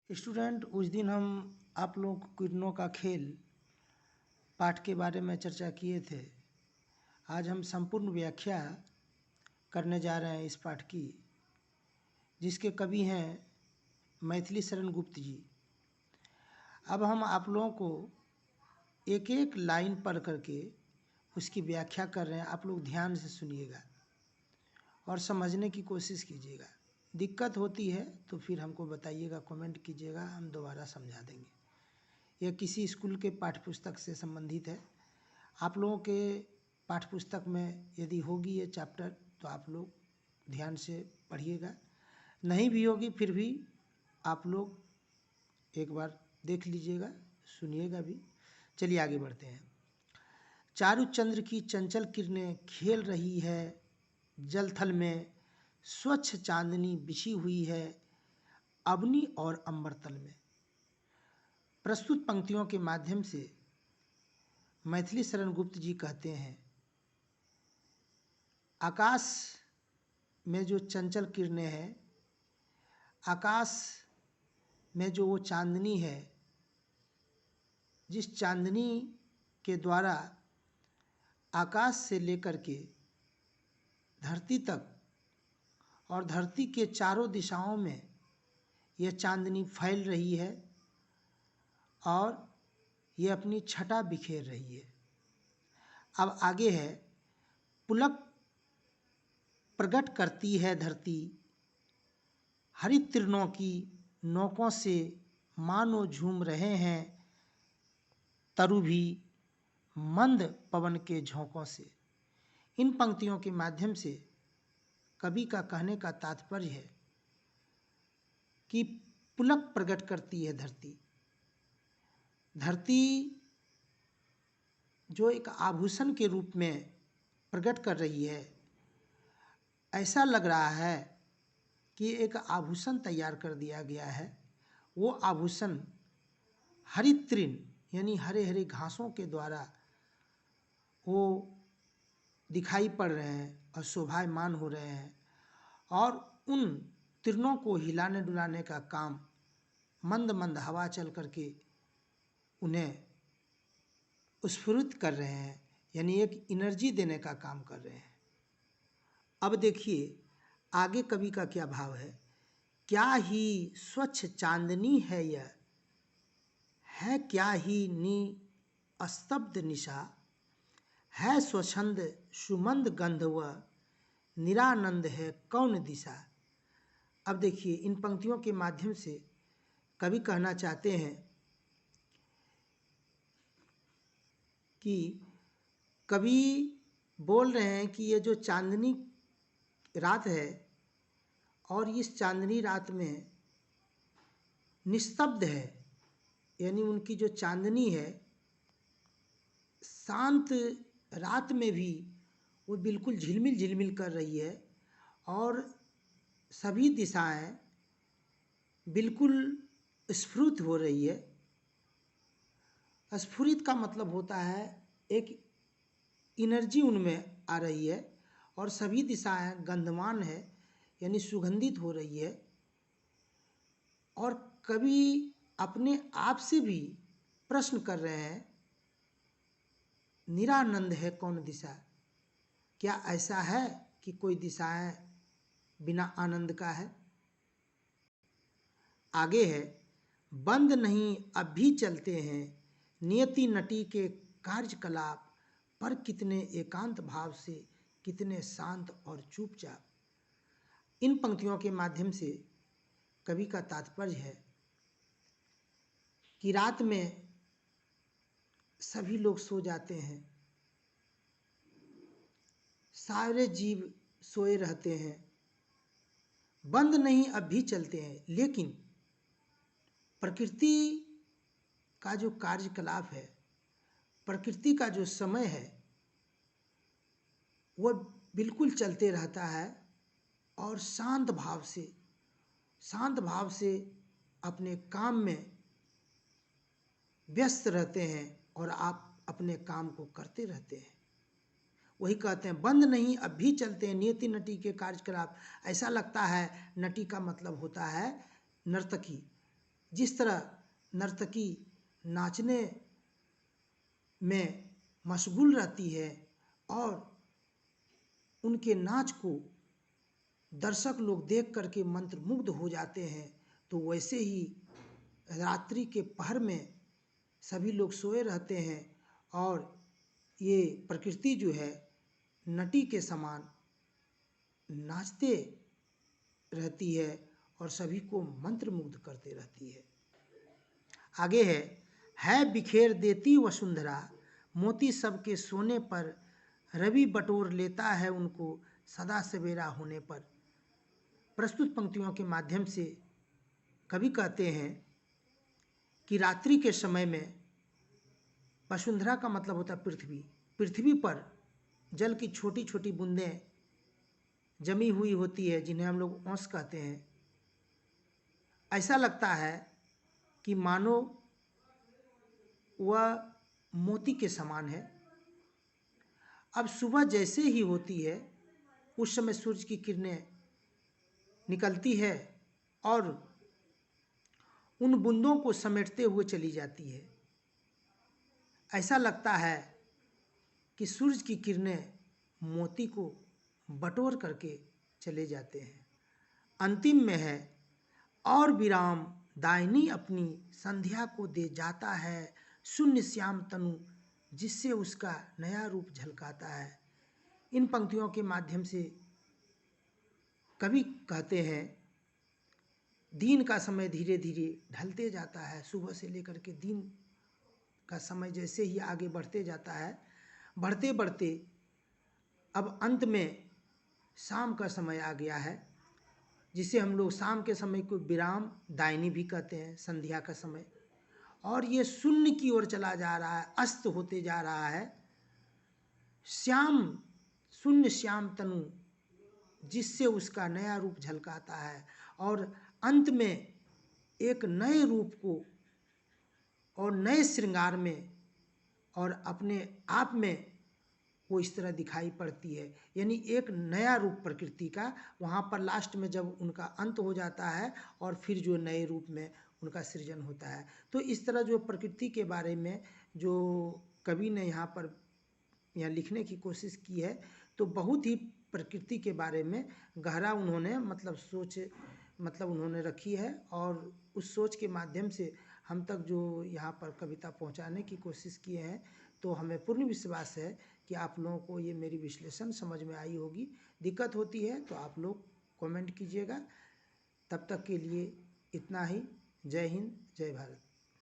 Student, उस दिन हम आप लोग किरणों का खेल पाठ के बारे में चर्चा किए थे। आज हम संपूर्ण व्याख्या करने जा रहे हैं इस पाठ की, जिसके कवि हैं मैथिली शरण गुप्त जी। अब हम आप लोगों को एक एक लाइन पढ़ करके उसकी व्याख्या कर रहे हैं। आप लोग ध्यान से सुनिएगा और समझने की कोशिश कीजिएगा। दिक्कत होती है तो फिर हमको बताइएगा, कमेंट कीजिएगा, हम दोबारा समझा देंगे। यह किसी स्कूल के पाठ्यपुस्तक से संबंधित है। आप लोगों के पाठ्यपुस्तक में यदि होगी ये चैप्टर तो आप लोग ध्यान से पढ़िएगा, नहीं भी होगी फिर भी आप लोग एक बार देख लीजिएगा, सुनिएगा भी। चलिए आगे बढ़ते हैं। चारु चंद्र की चंचल किरणें खेल रही है जल थल में, स्वच्छ चांदनी बिछी हुई है अवनी और अंबर तल में। प्रस्तुत पंक्तियों के माध्यम से मैथिली शरण गुप्त जी कहते हैं, आकाश में जो चंचल किरणें हैं, आकाश में जो वो चांदनी है, जिस चांदनी के द्वारा आकाश से लेकर के धरती तक और धरती के चारों दिशाओं में यह चांदनी फैल रही है और ये अपनी छटा बिखेर रही है। अब आगे है, पुलक प्रकट करती है धरती, हरित तृणों की नोकों से मानो झूम रहे हैं तरु भी मंद पवन के झोंकों से। इन पंक्तियों के माध्यम से कवि का कहने का तात्पर्य है कि पुलक प्रकट करती है धरती। धरती जो एक आभूषण के रूप में प्रकट कर रही है, ऐसा लग रहा है कि एक आभूषण तैयार कर दिया गया है। वो आभूषण हरित तृण यानी हरे हरे घासों के द्वारा वो दिखाई पड़ रहे हैं और शोभायमान हो रहे हैं, और उन तृणों को हिलाने डुलाने का काम मंद मंद हवा चल करके उन्हें स्फुरित कर रहे हैं, यानी एक एनर्जी देने का काम कर रहे हैं। अब देखिए आगे कवि का क्या भाव है। क्या ही स्वच्छ चांदनी है यह, है क्या ही स्तब्ध निशा, है स्वच्छंद सुमंद गंध व निरानंद है कौन दिशा। अब देखिए इन पंक्तियों के माध्यम से कवि कहना चाहते हैं कि कवि बोल रहे हैं कि ये जो चांदनी रात है और इस चांदनी रात में निस्तब्ध है, यानी उनकी जो चांदनी है शांत रात में भी वो बिल्कुल झिलमिल झिलमिल कर रही है और सभी दिशाएं बिल्कुल स्फुरित हो रही है। स्फुरित का मतलब होता है एक एनर्जी उनमें आ रही है और सभी दिशाएं गंधमान है, यानी सुगंधित हो रही है। और कवि अपने आप से भी प्रश्न कर रहे हैं, निरानंद है कौन दिशा। क्या ऐसा है कि कोई दिशाएं बिना आनंद का है। आगे है, बंद नहीं अब भी चलते हैं नियति नटी के कार्यकलाप, पर कितने एकांत भाव से, कितने शांत और चुपचाप। इन पंक्तियों के माध्यम से कवि का तात्पर्य है कि रात में सभी लोग सो जाते हैं, सारे जीव सोए रहते हैं, बंद नहीं अब भी चलते हैं, लेकिन प्रकृति का जो कार्यकलाप है, प्रकृति का जो समय है, वो बिल्कुल चलते रहता है और शांत भाव से अपने काम में व्यस्त रहते हैं और आप अपने काम को करते रहते हैं। वही कहते हैं, बंद नहीं अब भी चलते हैं नियति नटी के कार्यकलाप। ऐसा लगता है, नटी का मतलब होता है नर्तकी, जिस तरह नर्तकी नाचने में मशगूल रहती है और उनके नाच को दर्शक लोग देख करके मंत्रमुग्ध हो जाते हैं, तो वैसे ही रात्रि के पहर में सभी लोग सोए रहते हैं और ये प्रकृति जो है नटी के समान नाचते रहती है और सभी को मंत्रमुग्ध करते रहती है। आगे है बिखेर देती वसुंधरा, मोती सबके सोने पर, रवि बटोर लेता है उनको सदा सवेरा होने पर। प्रस्तुत पंक्तियों के माध्यम से कवि कहते हैं कि रात्रि के समय में वसुंधरा का मतलब होता है पृथ्वी। पृथ्वी पर जल की छोटी छोटी बूंदें जमी हुई होती है, जिन्हें हम लोग ओस कहते हैं। ऐसा लगता है कि मानो वह मोती के समान है। अब सुबह जैसे ही होती है उस समय सूरज की किरणें निकलती है और उन बूंदों को समेटते हुए चली जाती है। ऐसा लगता है कि सूरज की किरणें मोती को बटोर करके चले जाते हैं। अंतिम में है और विराम दायनी अपनी संध्या को दे जाता है, शून्य श्याम तनु जिससे उसका नया रूप झलकाता है। इन पंक्तियों के माध्यम से कवि कहते हैं दिन का समय धीरे धीरे ढलते जाता है। सुबह से लेकर के दिन का समय जैसे ही आगे बढ़ते जाता है, बढ़ते बढ़ते अब अंत में शाम का समय आ गया है, जिसे हम लोग शाम के समय को विराम दायनी भी कहते हैं, संध्या का समय। और ये शून्य की ओर चला जा रहा है, अस्त होते जा रहा है। श्याम शून्य श्याम तनु जिससे उसका नया रूप झलकाता है और अंत में एक नए रूप को और नए श्रृंगार में और अपने आप में वो इस तरह दिखाई पड़ती है। यानी एक नया रूप प्रकृति का वहाँ पर लास्ट में जब उनका अंत हो जाता है और फिर जो नए रूप में उनका सृजन होता है। तो इस तरह जो प्रकृति के बारे में जो कवि ने यहाँ लिखने की कोशिश की है, तो बहुत ही प्रकृति के बारे में गहरा उन्होंने सोच उन्होंने रखी है और उस सोच के माध्यम से हम तक जो यहाँ पर कविता पहुँचाने की कोशिश किए हैं। तो हमें पूर्ण विश्वास है कि आप लोगों को ये मेरी विश्लेषण समझ में आई होगी। दिक्कत होती है तो आप लोग कमेंट कीजिएगा। तब तक के लिए इतना ही। जय हिंद, जय भारत।